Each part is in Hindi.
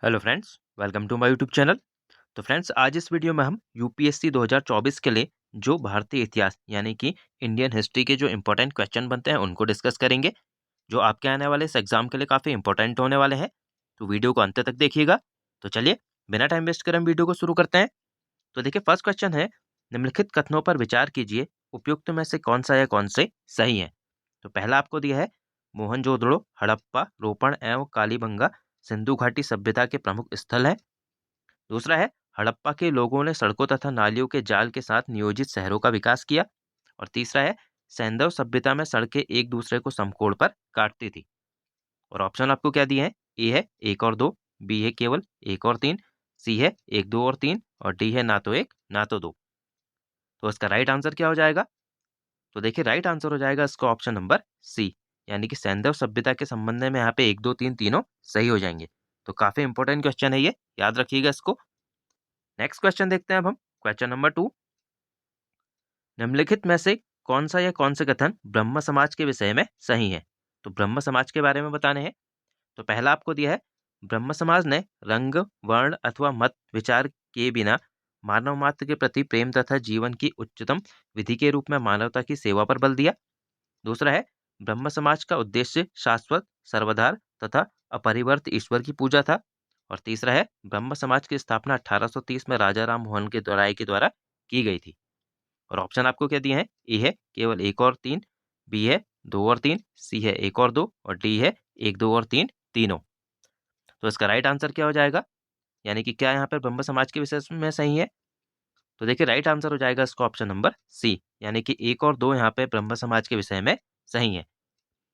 Hello friends, welcome to my YouTube channel. तो फ्रेंड्स, आज इस वीडियो में हम यूपीएससी 2024 के लिए जो भारतीय इतिहास यानी कि इंडियन हिस्ट्री के जो इंपॉर्टेंट क्वेश्चन बनते हैं उनको डिस्कस करेंगे, जो आपके आने वाले इस एग्जाम के लिए काफ़ी इंपॉर्टेंट होने वाले हैं। तो वीडियो को अंत तक देखिएगा। तो चलिए, बिना टाइम वेस्ट कर हम वीडियो को शुरू करते हैं। तो देखिए, फर्स्ट क्वेश्चन है, निम्नलिखित कथनों पर विचार कीजिए, उपयुक्त में से कौन सा या कौन से सही है। तो पहला आपको दिया है, मोहनजोदड़ो हड़प्पा रोपण एवं कालीबंगा सिंधु घाटी सभ्यता के प्रमुख स्थल है। दूसरा है, हड़प्पा के लोगों ने सड़कों तथा नालियों के जाल के साथ नियोजित शहरों का विकास किया। और तीसरा है, सैंधव सभ्यता में सड़कें एक दूसरे को समकोण पर काटती थी। और ऑप्शन आपको क्या दिए हैं, ए है एक और दो, बी है केवल एक और तीन, सी है एक दो और तीन, और डी है ना तो एक ना तो दो। तो इसका राइट आंसर क्या हो जाएगा? तो देखिए, राइट आंसर हो जाएगा इसका ऑप्शन नंबर सी, यानी कि सैंधव सभ्यता के संबंध में यहाँ पे एक दो तीन तीनों सही हो जाएंगे। तो काफी इंपॉर्टेंट क्वेश्चन है ये, याद रखिएगा इसको। नेक्स्ट क्वेश्चन देखते हैं अब हम, क्वेश्चन नंबर 2। निम्नलिखित में से कौन सा या कौन से कथन ब्रह्म समाज के विषय में सही है? तो ब्रह्म समाज के बारे में बताने हैं। तो पहला आपको दिया है, ब्रह्म समाज ने रंग, वर्ण अथवा मत विचार के बिना मानव मात्र के प्रति प्रेम तथा जीवन की उच्चतम विधि के रूप में मानवता की सेवा पर बल दिया। दूसरा है, ब्रह्म समाज का उद्देश्य शाश्वत, सर्वधार तथा अपरिवर्त ईश्वर की पूजा था। और तीसरा है, ब्रह्म समाज की स्थापना 1830 में राजा राम मोहन के राय के द्वारा की गई थी। और ऑप्शन आपको क्या दिए हैं, ए है केवल एक और तीन, बी है दो और तीन, सी है एक और दो, और डी है एक दो और तीन तीनों। तो इसका राइट आंसर क्या हो जाएगा, यानी कि क्या यहाँ पर ब्रह्म समाज के विषय में सही है? तो देखिए, राइट आंसर हो जाएगा इसका ऑप्शन नंबर सी, यानी कि एक और दो यहाँ पे ब्रह्म समाज के विषय में सही है।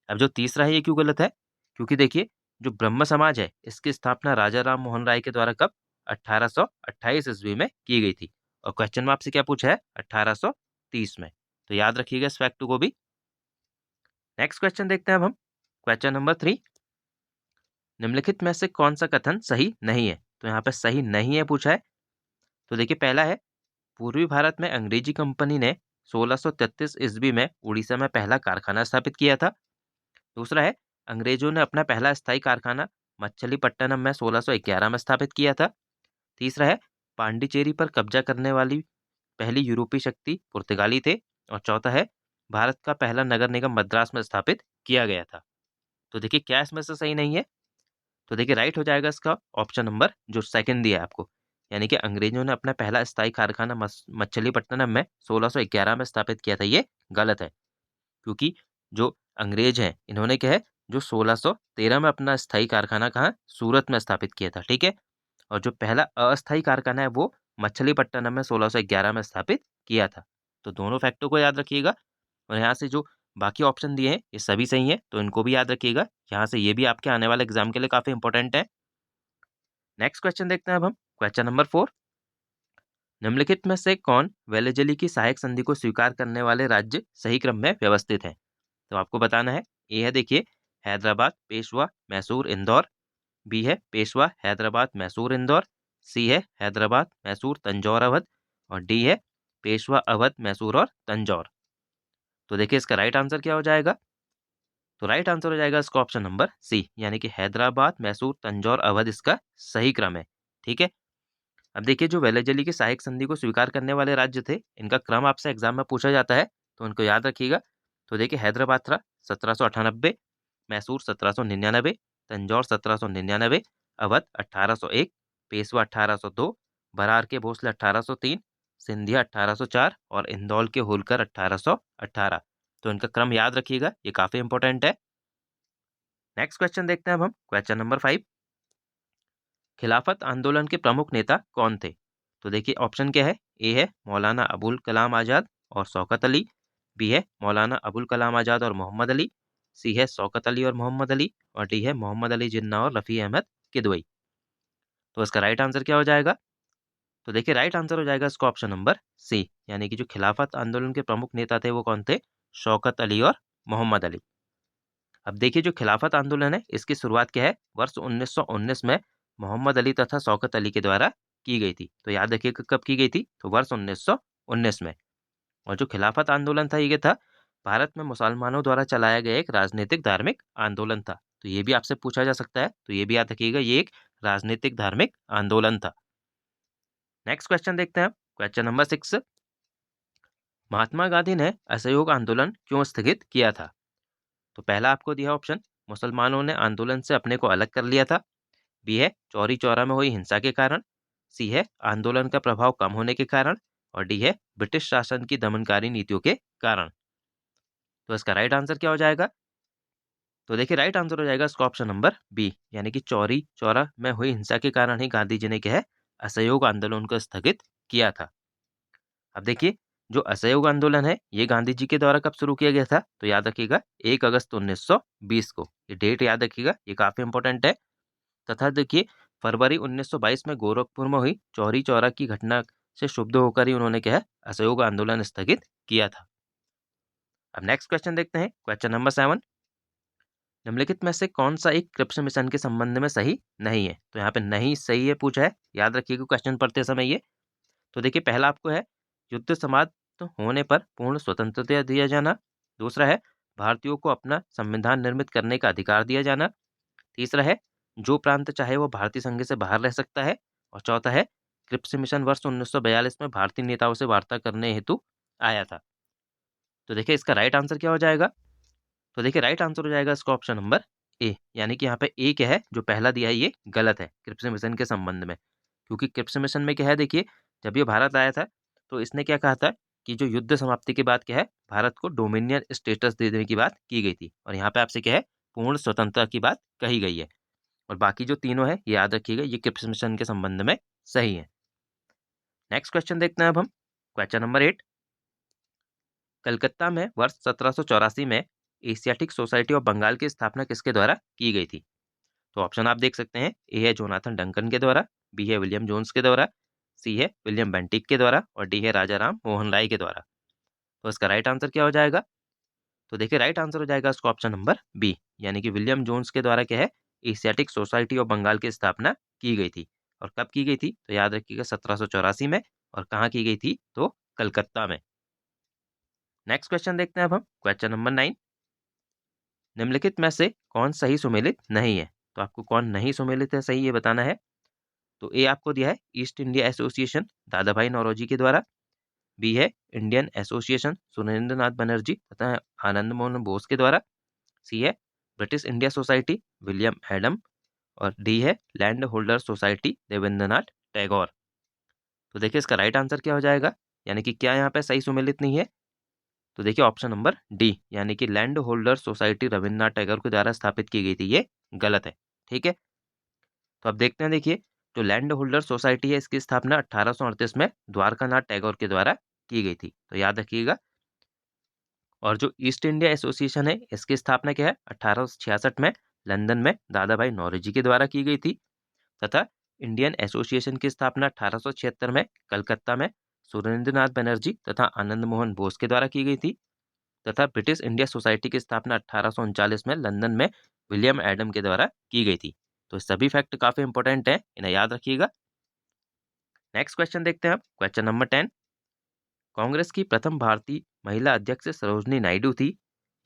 अब जो तीसरा है ये क्यों गलत है? क्योंकि देखिए, जो ब्रह्म समाज है इसकी स्थापना राजा राम मोहन राय के द्वारा कब, 1828 ईस्वी में की गई थी। और क्वेश्चन में आपसे क्या पूछा है, 1830 में। तो याद रखिएगा इस फैक्ट को भी। नेक्स्ट क्वेश्चन देखते हैं अब हम, क्वेश्चन नंबर 3। निम्नलिखित में से कौन सा कथन सही नहीं है? तो यहाँ पे सही नहीं है पूछा है। तो देखिए, पहला है, पूर्वी भारत में अंग्रेजी कंपनी ने 1633 ईस्वी में उड़ीसा में पहला कारखाना स्थापित किया था। दूसरा है, अंग्रेजों ने अपना पहला स्थायी कारखाना मछलीपट्टनम में 1611 में स्थापित किया था। तीसरा है, पांडिचेरी पर कब्जा करने वाली पहली यूरोपीय शक्ति पुर्तगाली थे। और चौथा है, भारत का पहला नगर निगम मद्रास में स्थापित किया गया था। तो देखिए, क्या इसमें से सही नहीं है? तो देखिए, राइट हो जाएगा इसका ऑप्शन नंबर जो सेकंड दिया है आपको, यानी कि अंग्रेजों ने अपना पहला स्थायी कारखाना मछलीपट्टनम में 1611 में स्थापित किया था, ये गलत है। क्योंकि जो अंग्रेज हैं इन्होंने क्या है, जो 1613 में अपना स्थायी कारखाना कहाँ, सूरत में स्थापित किया था, ठीक है। और जो पहला अस्थायी कारखाना है वो मछलीपट्टनम में 1611 में स्थापित किया था। तो दोनों फैक्टों को याद रखिएगा। और यहाँ से जो बाकी ऑप्शन दिए हैं ये सभी सही हैं, तो इनको भी याद रखिएगा। यहाँ से ये भी आपके आने वाले एग्जाम के लिए काफी इंपॉर्टेंट है। नेक्स्ट क्वेश्चन देखते हैं अब हम, क्वेश्चन नंबर 4। निम्नलिखित में से कौन वेलेजली की सहायक संधि को स्वीकार करने वाले राज्य सही क्रम में व्यवस्थित हैं? तो आपको बताना है। ए है देखिए, हैदराबाद, पेशवा, मैसूर, इंदौर। बी है पेशवा, हैदराबाद, मैसूर, इंदौर। सी है हैदराबाद, मैसूर, तंजौर, अवध। और डी है पेशवा, अवध, मैसूर और तंजौर। तो देखिए, इसका राइट आंसर क्या हो जाएगा? तो राइट आंसर हो जाएगा इसका ऑप्शन नंबर सी, यानी कि हैदराबाद, मैसूर, तंजौर, अवध इसका सही क्रम है। ठीक है। अब देखिए, जो वेलेजली की सहायक संधि को स्वीकार करने वाले राज्य थे, इनका क्रम आपसे एग्जाम में पूछा जाता है, तो उनको याद रखिएगा। तो देखिए, हैदराबाद था 1798, मैसूर 1799, तंजौर 1799, अवध 1801, पेशवा 1802, बरार के भोसले 1803, सिंधिया 1804 और इंदौल के होलकर 1818। तो इनका क्रम याद रखिएगा, ये काफी इंपॉर्टेंट है। नेक्स्ट क्वेश्चन देखते हैं अब हम, क्वेश्चन नंबर 5। खिलाफत आंदोलन के प्रमुख नेता कौन थे? तो देखिए, ऑप्शन क्या है, ए है मौलाना अबुल कलाम आज़ाद और शौकत अली। बी है मौलाना अबुल कलाम आज़ाद और मोहम्मद अली। सी है शौकत अली और मोहम्मद अली। और डी है मोहम्मद अली जिन्ना और रफ़ी अहमद किदवई। तो इसका राइट आंसर क्या हो जाएगा? तो देखिए, राइट आंसर हो जाएगा इसका ऑप्शन नंबर सी, यानी कि जो खिलाफत आंदोलन के प्रमुख नेता थे वो कौन थे, शौकत अली और मोहम्मद अली। अब देखिए, जो खिलाफत आंदोलन है इसकी शुरुआत क्या है, वर्ष 1919 में मोहम्मद अली तथा शौकत अली के द्वारा की गई थी। तो याद रखिए कब की गई थी, तो वर्ष 1919 में। और जो खिलाफत आंदोलन था ये था भारत में मुसलमानों द्वारा चलाया गया एक राजनीतिक धार्मिक आंदोलन था। तो ये भी आपसे पूछा जा सकता है, तो ये भी याद रखिएगा, ये एक राजनीतिक धार्मिक आंदोलन था। नेक्स्ट क्वेश्चन देखते हैं, क्वेश्चन नंबर 6, महात्मा गांधी ने असहयोग आंदोलन क्यों स्थगित किया था? तो पहला आपको दिया ऑप्शन, मुसलमानों ने आंदोलन से अपने को अलग कर लिया था। बी है, चौरी चौरा में हुई हिंसा के कारण। सी है, आंदोलन का प्रभाव कम होने के कारण। और डी है, ब्रिटिश शासन की दमनकारी नीतियों के कारण। तो इसका राइट आंसर क्या हो जाएगा? तो देखिए राइट आंसर हो जाएगा इसका ऑप्शन नंबर बी, यानी कि चौरी चौरा में हुई हिंसा के कारण ही गांधी जी ने क्या है, असहयोग आंदोलन को स्थगित किया था। अब देखिए, जो असहयोग आंदोलन है ये गांधी जी के द्वारा कब शुरू किया गया था? तो याद रखिएगा 1 अगस्त 1920 को। ये डेट याद रखिएगा, ये काफी इंपॉर्टेंट है। तथा देखिए, फरवरी 1922 में गोरखपुर में हुई चौरी चौरा की घटना से क्षुब्ध होकर ही उन्होंने क्या है, असहयोग आंदोलन स्थगित किया था। अब नेक्स्ट क्वेश्चन देखते हैं, क्वेश्चन नंबर 7, निम्नलिखित में से कौन सा एक क्रिप्स मिशन के संबंध में सही नहीं है? तो यहाँ पे नहीं सही है पूछा है, याद रखिएगा क्वेश्चन पढ़ते समय ये। तो देखिए पहला आपको है, युद्ध समाप्त होने पर पूर्ण स्वतंत्रता दिया जाना। दूसरा है, भारतीयों को अपना संविधान निर्मित करने का अधिकार दिया जाना। तीसरा है, जो प्रांत चाहे वो भारतीय संघ से बाहर रह सकता है। और चौथा है, क्रिप्स मिशन वर्ष 1942 में भारतीय नेताओं से वार्ता करने हेतु आया था। तो देखिए इसका राइट आंसर क्या हो जाएगा? तो देखिए राइट आंसर हो जाएगा इसका ऑप्शन नंबर ए, यानी कि यहाँ पे ए क्या है, जो पहला दिया है ये गलत है क्रिप्स मिशन के संबंध में। क्योंकि क्रिप्स मिशन में क्या है, देखिए जब ये भारत आया था तो इसने क्या कहा था कि जो युद्ध समाप्ति के बाद क्या है, भारत को डोमिनियन स्टेटस दे देने की बात की गई थी। और यहाँ पे आपसे क्या है, पूर्ण स्वतंत्रता की बात कही गई है। और बाकी जो तीनों है ये याद रखिएगा, ये क्रिप्स मिशन के संबंध में सही है। नेक्स्ट क्वेश्चन देखते हैं अब हम, क्वेश्चन नंबर 8, कलकत्ता में वर्ष 1784 में एशियाटिक सोसाइटी ऑफ बंगाल की स्थापना किसके द्वारा की गई थी? तो ऑप्शन आप देख सकते हैं, ए है जोनाथन डंकन के द्वारा, बी है विलियम जोन्स के द्वारा, सी है विलियम बेंटिक के द्वारा और डी है राजा राम मोहन राय के द्वारा। तो इसका राइट आंसर क्या हो जाएगा? तो देखिए राइट आंसर हो जाएगा इसका ऑप्शन नंबर बी, यानी कि विलियम जोन्स के द्वारा क्या है, एशियाटिक सोसाइटी ऑफ बंगाल की स्थापना की गई थी। और कब की गई थी? तो याद रखिएगा 1784 में। और कहाँ की गई थी? तो कलकत्ता में। नेक्स्ट क्वेश्चन देखते हैं अब हम, क्वेश्चन नंबर 9, निम्नलिखित में से कौन सही सुमेलित नहीं है? तो आपको कौन नहीं सुमेलित है सही ये बताना है। तो ए आपको दिया है, ईस्ट इंडिया एसोसिएशन दादा भाई नौरोजी के द्वारा। बी है, इंडियन एसोसिएशन सुरेंद्र नाथ बनर्जी तथा आनंद मोहन बोस के द्वारा। सी है, British India Society William Adam. और डी है, Land Holder Society Debendranath Tagore. तो देखिए इसका राइट आंसर क्या हो जाएगा, यानी कि क्या यहाँ पे सही सुमेलित नहीं है? तो देखिए ऑप्शन नंबर डी, यानी कि land Holder society Rabindranath Tagore के द्वारा स्थापित की गई थी, ये गलत है। ठीक है, तो अब देखते हैं, देखिए जो लैंड होल्डर सोसाइटी है इसकी स्थापना 1838 में द्वारकानाथ टैगोर के द्वारा की गई थी, तो याद रखिएगा। और जो ईस्ट इंडिया एसोसिएशन है इसकी स्थापना क्या है, 1866 में लंदन में दादा भाई नौरोजी के द्वारा की गई थी। तथा इंडियन एसोसिएशन की स्थापना 1876 में कलकत्ता में सुरेंद्रनाथ बनर्जी तथा आनंद मोहन बोस के द्वारा की गई थी। तथा ब्रिटिश इंडिया सोसाइटी की स्थापना 1839 में लंदन में विलियम एडम के द्वारा की गई थी। तो सभी फैक्ट काफी इंपॉर्टेंट है, इन्हें याद रखिएगा। नेक्स्ट क्वेश्चन देखते हैं आप, क्वेश्चन नंबर 10, कांग्रेस की प्रथम भारतीय महिला अध्यक्ष सरोजनी नायडू थी।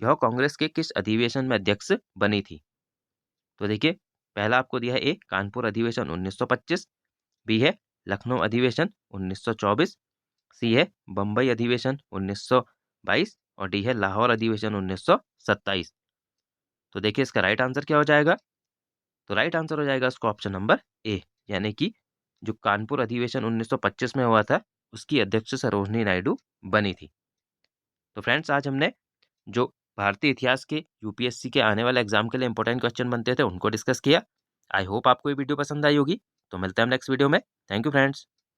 यह कांग्रेस के किस अधिवेशन में अध्यक्ष बनी थी? तो देखिए पहला आपको दिया है, ए कानपुर अधिवेशन 1925, बी है लखनऊ अधिवेशन 1924, सी है बम्बई अधिवेशन 1922 और डी है लाहौर अधिवेशन 1927। तो देखिए इसका राइट आंसर क्या हो जाएगा? तो राइट आंसर हो जाएगा इसका ऑप्शन नंबर ए, यानी कि जो कानपुर अधिवेशन 1925 में हुआ था उसकी अध्यक्ष सरोजनी नायडू बनी थी। तो फ्रेंड्स आज हमने जो भारतीय इतिहास के यूपीएससी के आने वाले एग्जाम के लिए इंपॉर्टेंट क्वेश्चन बनते थे उनको डिस्कस किया। आई होप आपको ये वीडियो पसंद आई होगी। तो मिलते हैं नेक्स्ट वीडियो में। Thank you friends.